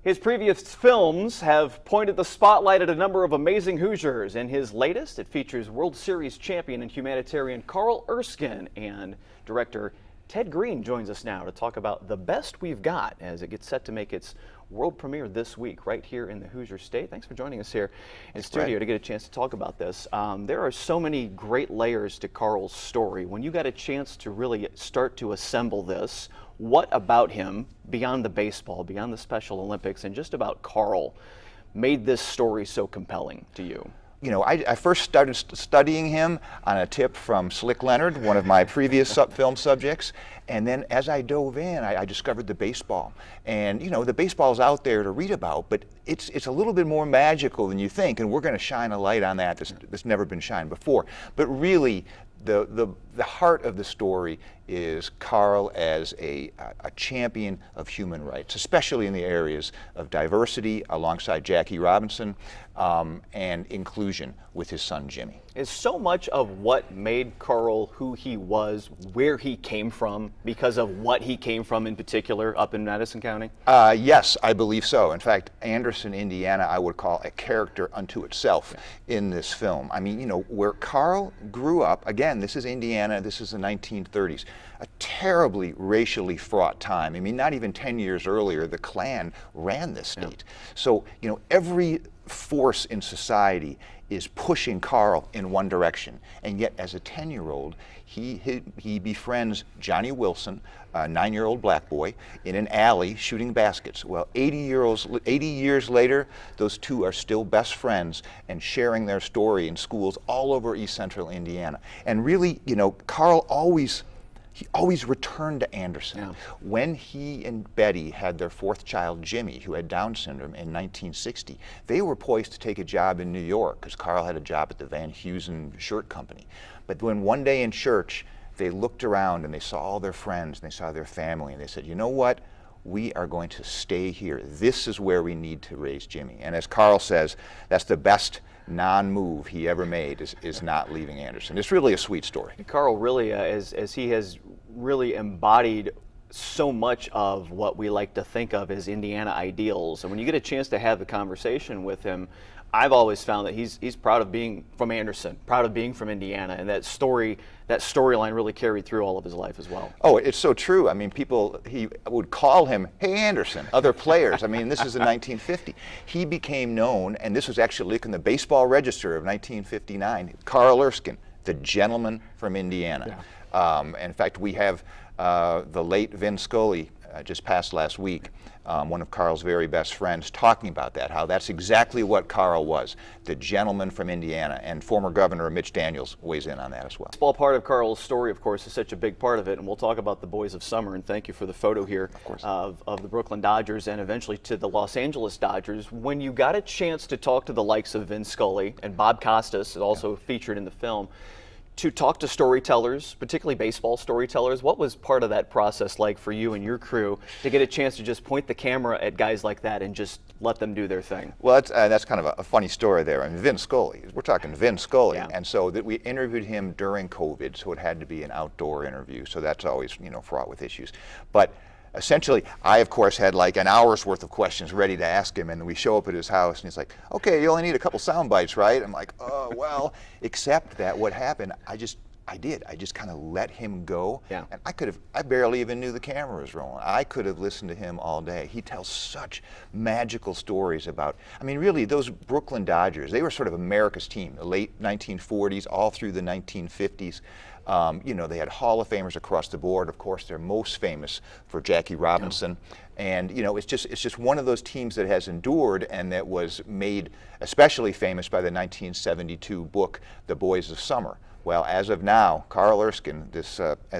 His previous films have pointed the spotlight at a number of amazing Hoosiers. In his latest, it features World Series champion and humanitarian Carl Erskine, and director Ted Green joins us now to talk about The Best We've Got as it gets set to make its world premiere this week right here in the Hoosier State. Thanks for joining us here in studio to get a chance to talk about this. There are so many great layers to Carl's story. When you got a chance to really start to assemble this, what about him, beyond the baseball, beyond the Special Olympics, and just about Carl, made this story so compelling to you? You know, I first started studying him on a tip from Slick Leonard, one of my previous film subjects, and then as I dove in, I discovered the baseball. And you know, the baseball's out there to read about, but it's a little bit more magical than you think, and we're going to shine a light on that that's never been shined before. But really, the heart of the story is Carl as a champion of human rights, especially in the areas of diversity alongside Jackie Robinson and inclusion with his son Jimmy. Is so much of what made Carl who he was, where he came from, because of what he came from in particular up in Madison County? Yes, I believe so. In fact, Anderson, Indiana, I would call a character unto itself in this film. I mean, you know, where Carl grew up, again, this is Indiana, this is the 1930s, a terribly racially fraught time. I mean, not even 10 years earlier, the Klan ran this state. So, you know, every force in society is pushing Carl in one direction, and yet as a 10-year-old, he befriends Johnny Wilson, a 9-year-old black boy, in an alley shooting baskets. Well, 80 years later, those two are still best friends and sharing their story in schools all over East Central Indiana. And really, you know, Carl always returned to Anderson. Yeah. When he and Betty had their fourth child, Jimmy, who had Down syndrome in 1960, they were poised to take a job in New York because Carl had a job at the Van Heusen shirt company. But when one day in church, they looked around and they saw all their friends and they saw their family and they said, you know what? We are going to stay here. This is where we need to raise Jimmy. And as Carl says, that's the best non-move he ever made, is not leaving Anderson. It's really a sweet story. Carl really, as he has really embodied so much of what we like to think of as Indiana ideals. And when you get a chance to have the conversation with him, I've always found that he's proud of being from Anderson, proud of being from Indiana, and that storyline really carried through all of his life as well. Oh, it's so true. I mean, he would call him, "Hey Anderson," other players. I mean, this is in 1950. He became known, and this was actually in the Baseball Register of 1959, Carl Erskine, the gentleman from Indiana. Yeah. In fact, we have the late Vin Scully, just passed last week, one of Carl's very best friends, talking about that, how that's exactly what Carl was, the gentleman from Indiana, and former Governor Mitch Daniels weighs in on that as well. Baseball part of Carl's story, of course, is such a big part of it, and we'll talk about the Boys of Summer, and thank you for the photo here of the Brooklyn Dodgers and eventually to the Los Angeles Dodgers. When you got a chance to talk to the likes of Vin Scully and Bob Costas, also featured in the film, to talk to storytellers, particularly baseball storytellers, what was part of that process like for you and your crew to get a chance to just point the camera at guys like that and just let them do their thing? Well, that's kind of a funny story there. I mean, Vin Scully, we're talking Vin Scully, and so that we interviewed him during COVID, so it had to be an outdoor interview, so that's always, you know, fraught with issues. But essentially, I, of course, had like an hour's worth of questions ready to ask him, and we show up at his house, and he's like, okay, you only need a couple sound bites, right? I'm like, oh, well, except that what happened, I just kind of let him go, and I barely even knew the camera was rolling. I could have listened to him all day. He tells such magical stories about, I mean, really, those Brooklyn Dodgers, they were sort of America's team, the late 1940s, all through the 1950s. You know, they had Hall of Famers across the board. Of course, they're most famous for Jackie Robinson. And, you know, it's just one of those teams that has endured and that was made especially famous by the 1972 book, The Boys of Summer. Well, as of now, Carl Erskine, as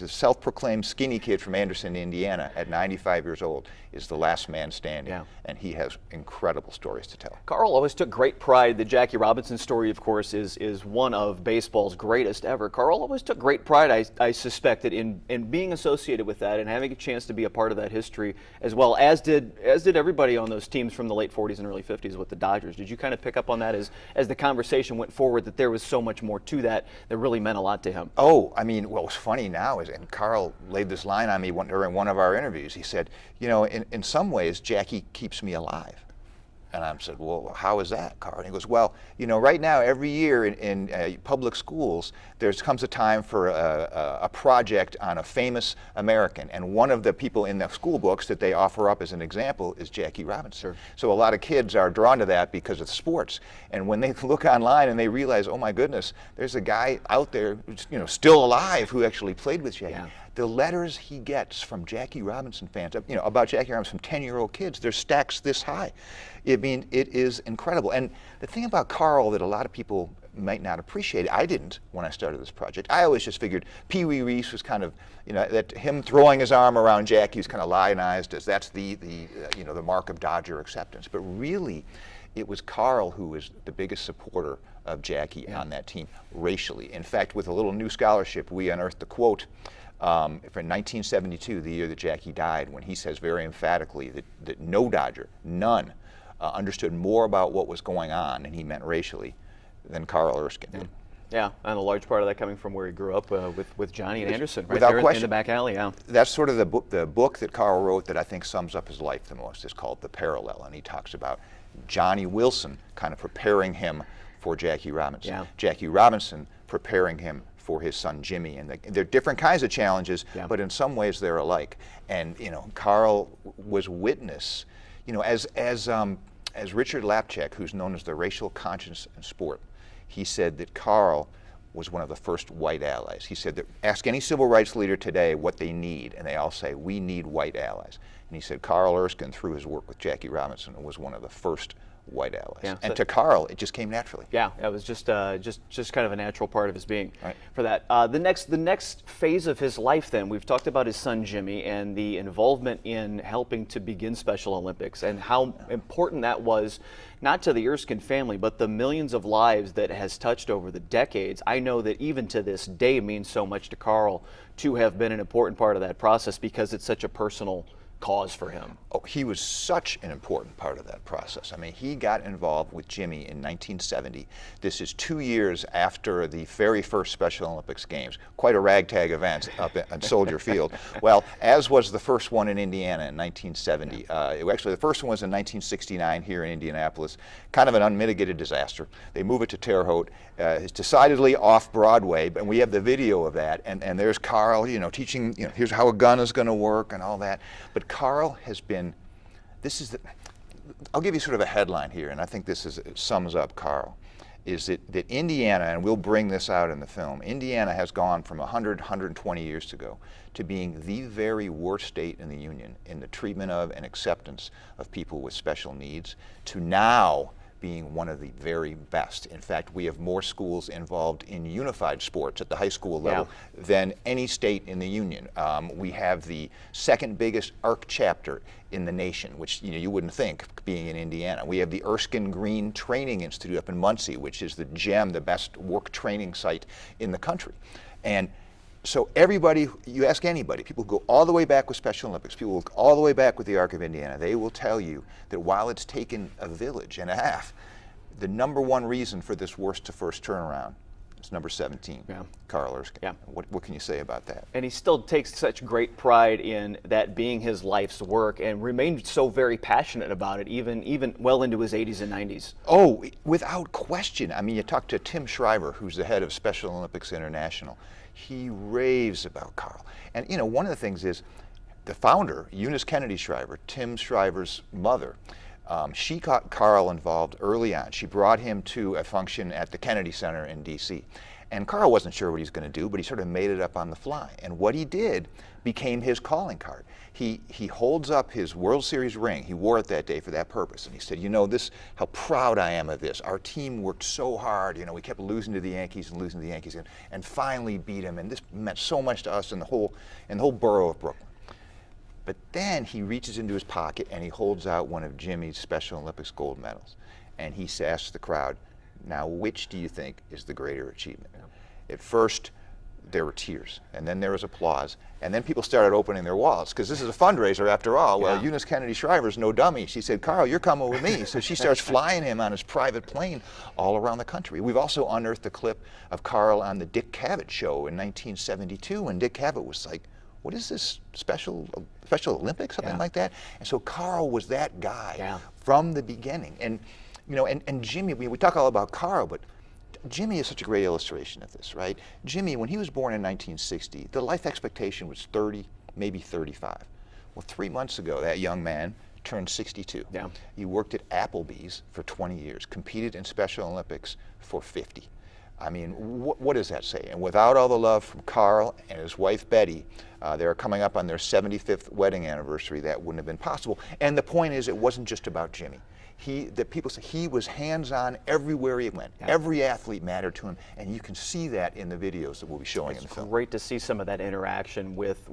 a self-proclaimed skinny kid from Anderson, Indiana, at 95 years old, is the last man standing, and he has incredible stories to tell. Carl always took great pride. The Jackie Robinson story, of course, is one of baseball's greatest ever. Carl always took great pride, I suspected, in being associated with that and having a chance to be a part of that history, as well as did everybody on those teams from the late 40s and early 50s with the Dodgers. Did you kind of pick up on that as the conversation went forward, that there was so much more to that really really meant a lot to him. Oh, I mean, what's funny now is, and Carl laid this line on me during one of our interviews. He said, you know, in some ways, Jackie keeps me alive. And I said, well, how is that, Carl? And he goes, well, you know, right now, every year in public schools, there comes a time for a project on a famous American. And one of the people in the school books that they offer up as an example is Jackie Robinson. Sure. So a lot of kids are drawn to that because of sports. And when they look online and they realize, oh my goodness, there's a guy out there who's, you know, still alive who actually played with Jackie. Yeah. The letters he gets from Jackie Robinson fans, you know, about Jackie Robinson from 10-year-old kids, they're stacks this high. I mean, it is incredible. And the thing about Carl that a lot of people might not appreciate, I didn't when I started this project. I always just figured Pee Wee Reese was kind of, you know, that him throwing his arm around Jackie was kind of lionized as that's the you know, the mark of Dodger acceptance. But really, it was Carl who was the biggest supporter of Jackie on that team racially. In fact, with a little new scholarship, we unearthed the quote from 1972, the year that Jackie died, when he says very emphatically that no Dodger, none, understood more about what was going on, and he meant racially, than Carl Erskine did. Yeah, and a large part of that coming from where he grew up with Johnny and Anderson, right Without there question. in the back alley. Yeah. That's sort of the book that Carl wrote that I think sums up his life the most. Is called The Parallel, and he talks about Johnny Wilson kind of preparing him for Jackie Robinson. Yeah. Jackie Robinson preparing him for his son Jimmy, and they're different kinds of challenges, but in some ways they're alike. And you know, Carl was witness, you know, as Richard Lapchak, who's known as the racial conscience in sport, he said that Carl was one of the first white allies. He said that ask any civil rights leader today what they need, and they all say, we need white allies. And he said Carl Erskine, through his work with Jackie Robinson, was one of the first white allies. Yeah, and to Carl, it just came naturally. Yeah, it was just kind of a natural part of his being Right. for that. The next phase of his life, then, we've talked about his son Jimmy and the involvement in helping to begin Special Olympics and how important that was, not to the Erskine family, but the millions of lives that has touched over the decades. I know that even to this day means so much to Carl to have been an important part of that process because it's such a personal cause for him. Oh, he was such an important part of that process. I mean, he got involved with Jimmy in 1970. This is 2 years after the very first Special Olympics Games. Quite a ragtag event up at Soldier Field. Well, as was the first one in Indiana in 1970. Actually, the first one was in 1969 here in Indianapolis. Kind of an unmitigated disaster. They move it to Terre Haute. It's decidedly off Broadway, but we have the video of that. And there's Carl, you know, teaching, you know, here's how a gun is going to work and all that. But Carl has been, I'll give you sort of a headline here, and I think it sums up Carl, is that Indiana, and we'll bring this out in the film, Indiana has gone from 120 years ago to being the very worst state in the Union in the treatment of and acceptance of people with special needs, to now being one of the very best. In fact, we have more schools involved in unified sports at the high school level than any state in the Union. We have the second biggest ARC chapter in the nation, which you wouldn't think being in Indiana. We have the Erskine Green Training Institute up in Muncie, which is the gem, the best work training site in the country. And so everybody, you ask anybody, people who go all the way back with Special Olympics, people who go all the way back with the Arc of Indiana, they will tell you that while it's taken a village and a half, the number one reason for this worst to first turnaround is number 17, Carl Erskine. Yeah. What can you say about that? And he still takes such great pride in that being his life's work and remained so very passionate about it, even well into his 80s and 90s. Oh, without question. I mean, you talk to Tim Shriver, who's the head of Special Olympics International. He raves about Carl. And one of the things is the founder, Eunice Kennedy Shriver, Tim Shriver's mother, she got Carl involved early on. She brought him to a function at the Kennedy Center in D.C. And Carl wasn't sure what he was going to do, but he sort of made it up on the fly. And what he did became his calling card. He holds up his World Series ring. He wore it that day for that purpose. And he said, how proud I am of this. Our team worked so hard. We kept losing to the Yankees and losing to the Yankees and finally beat him. And this meant so much to us in the whole borough of Brooklyn. But then he reaches into his pocket and he holds out one of Jimmy's Special Olympics gold medals. And he asks the crowd, now which do you think is the greater achievement? At first, there were tears, and then there was applause, and then people started opening their wallets, because this is a fundraiser after all. Well, Eunice Kennedy Shriver's no dummy. She said, Carl, you're coming with me. So she starts flying him on his private plane all around the country. We've also unearthed a clip of Carl on the Dick Cavett show in 1972, when Dick Cavett was like, what is this, Special Olympics, something like that? And so Carl was that guy from the beginning. And, you know, and Jimmy, we talk all about Carl, but Jimmy is such a great illustration of this, right? Jimmy, when he was born in 1960, the life expectation was 30, maybe 35. Well, 3 months ago, that young man turned 62. Yeah. He worked at Applebee's for 20 years, competed in Special Olympics for 50. I mean, what does that say? And without all the love from Carl and his wife Betty, they're coming up on their 75th wedding anniversary. That wouldn't have been possible. And the point is, it wasn't just about Jimmy. People say he was hands-on everywhere he went. Yeah. Every athlete mattered to him, and you can see that in the videos that we'll be showing in the film. It's great to see some of that interaction with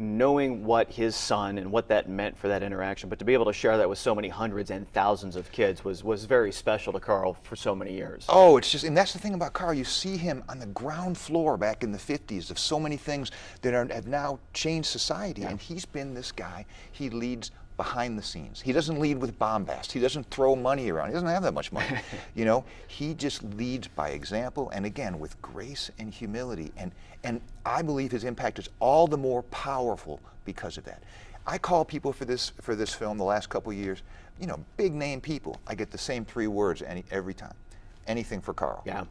knowing what his son and what that meant for that interaction, but to be able to share that with so many hundreds and thousands of kids was very special to Carl for so many years. Oh, it's just, and that's the thing about Carl, you see him on the ground floor back in the 50s of so many things that have now changed society, and he's been this guy. He leads behind the scenes. He doesn't lead with bombast. He doesn't throw money around. He doesn't have that much money. You know, he just leads by example, and again, with grace and humility. And I believe his impact is all the more powerful because of that. I call people for this film the last couple of years, you know, big name people. I get the same 3 words every time. Anything for Carl. Yeah.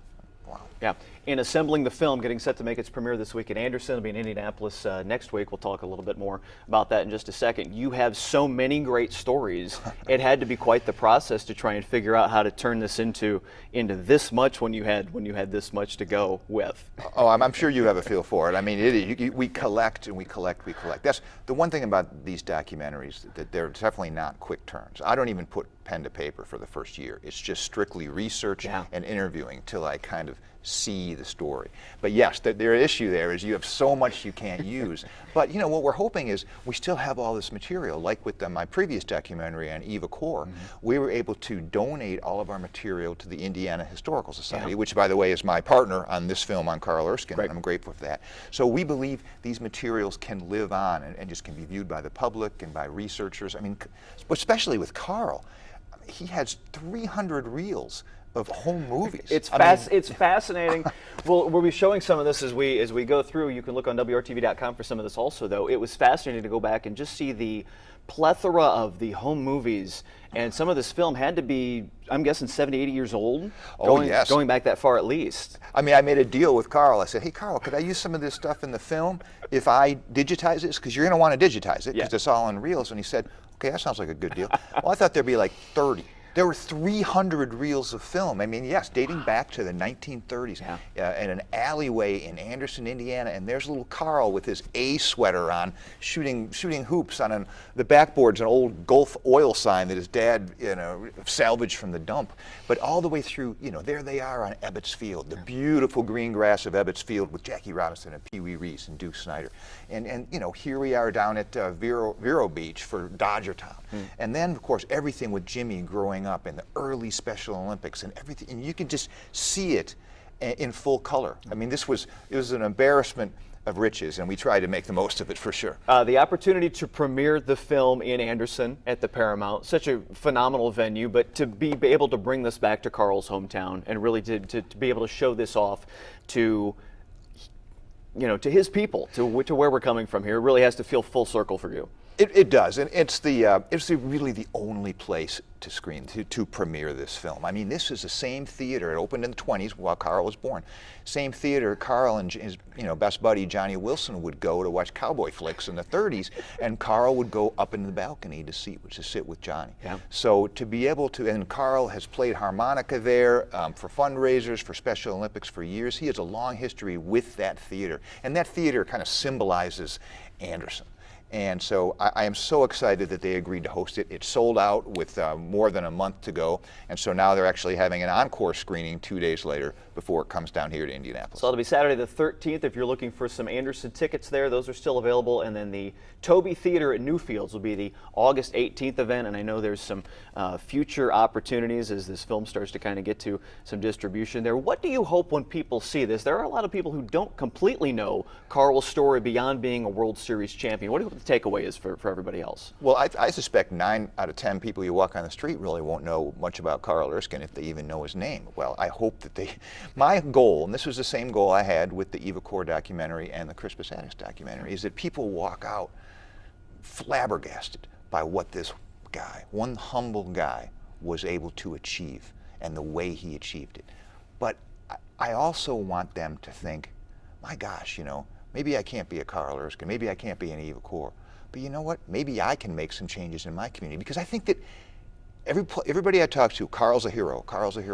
Wow. Yeah. In assembling the film, getting set to make its premiere this week at Anderson, it'll be in Indianapolis next week. We'll talk a little bit more about that in just a second. You have so many great stories. It had to be quite the process to try and figure out how to turn this into this much when you had this much to go with. Oh, I'm sure you have a feel for it. I mean, we collect and we collect. That's the one thing about these documentaries, that they're definitely not quick turns. I don't even put pen to paper for the first year. It's just strictly research and interviewing till I kind of see the story. But yes, their issue there is you have so much you can't use. But you know, what we're hoping is we still have all this material. Like with my previous documentary on Eva Kor, we were able to donate all of our material to the Indiana Historical Society, which, by the way, is my partner on this film on Carl Erskine, and I'm grateful for that. So we believe these materials can live on and just can be viewed by the public and by researchers. I mean, especially with Carl, he has 300 reels of home movies. It's fascinating. We'll be showing some of this as we go through. You can look on WRTV.com for some of this also, though. It was fascinating to go back and just see the plethora of the home movies, and some of this film had to be, I'm guessing, 70, 80 years old. Going back that far at least. I mean, I made a deal with Carl. I said, hey, Carl, could I use some of this stuff in the film if I digitize this? Because you're going to want to digitize it, because it's all in reels. And he said, okay, that sounds like a good deal. Well, I thought there'd be like 30. There were 300 reels of film. I mean, yes, dating back to the 1930s, in an alleyway in Anderson, Indiana, and there's little Carl with his A sweater on, shooting hoops on the backboard's an old Gulf oil sign that his dad, salvaged from the dump. But all the way through, there they are on Ebbets Field, the beautiful green grass of Ebbets Field with Jackie Robinson and Pee Wee Reese and Duke Snider, and here we are down at Vero Beach for Dodger Town, and then of course everything with Jimmy growing up in the early Special Olympics and everything, and you can just see it in full color. I mean, it was an embarrassment of riches, and we tried to make the most of it for sure. The opportunity to premiere the film in Anderson at the Paramount, such a phenomenal venue, but to be able to bring this back to Carl's hometown and really to be able to show this off to to his people, to where we're coming from here, it really has to feel full circle for you. It does, and it's really the only place to screen, to premiere this film. I mean, this is the same theater. It opened in the 20s while Carl was born. Same theater Carl and his best buddy Johnny Wilson would go to watch cowboy flicks in the 30s, and Carl would go up in the balcony to sit with Johnny. Yeah. So to be able to, and Carl has played harmonica there for fundraisers, for Special Olympics for years. He has a long history with that theater, and that theater kind of symbolizes Anderson. And so I am so excited that they agreed to host it. It sold out with more than a month to go. And so now they're actually having an encore screening 2 days later before it comes down here to Indianapolis. So it'll be Saturday the 13th. If you're looking for some Anderson tickets there, those are still available. And then the Toby Theater at Newfields will be the August 18th event. And I know there's some future opportunities as this film starts to kind of get to some distribution there. What do you hope when people see this? There are a lot of people who don't completely know Carl's story beyond being a World Series champion. What do you hope the takeaway is for everybody else? Well, I suspect 9 out of 10 people you walk on the street really won't know much about Carl Erskine if they even know his name. Well, I hope that my goal, and this was the same goal I had with the Eva Kor documentary and the Crispus Attucks documentary, is that people walk out flabbergasted by what this guy, one humble guy, was able to achieve and the way he achieved it. But I also want them to think, my gosh, maybe I can't be a Carl Erskine, maybe I can't be an Eva Kor, but you know what? Maybe I can make some changes in my community, because I think that everybody I talk to, Carl's a hero,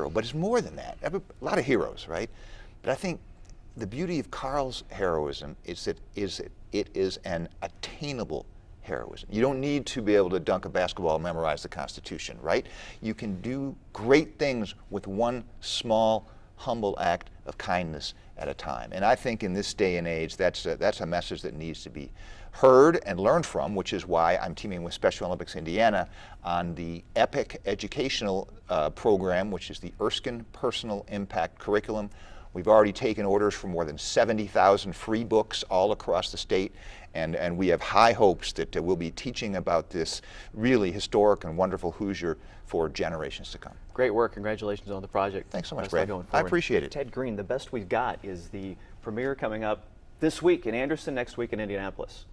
but it's more than that. A lot of heroes, right? But I think the beauty of Carl's heroism is that it is an attainable heroism. You don't need to be able to dunk a basketball and memorize the Constitution, right? You can do great things with one small, humble act of kindness at a time. And I think in this day and age, that's a message that needs to be heard and learned from, which is why I'm teaming with Special Olympics Indiana on the EPIC educational program, which is the Erskine Personal Impact Curriculum. We've already taken orders for more than 70,000 free books all across the state, and we have high hopes that we'll be teaching about this really historic and wonderful Hoosier for generations to come. Great work. Congratulations on the project. Thanks so much, Best luck Brad. going I forward. appreciate it. Ted Green, the best we've got is the premiere coming up this week in Anderson, next week in Indianapolis.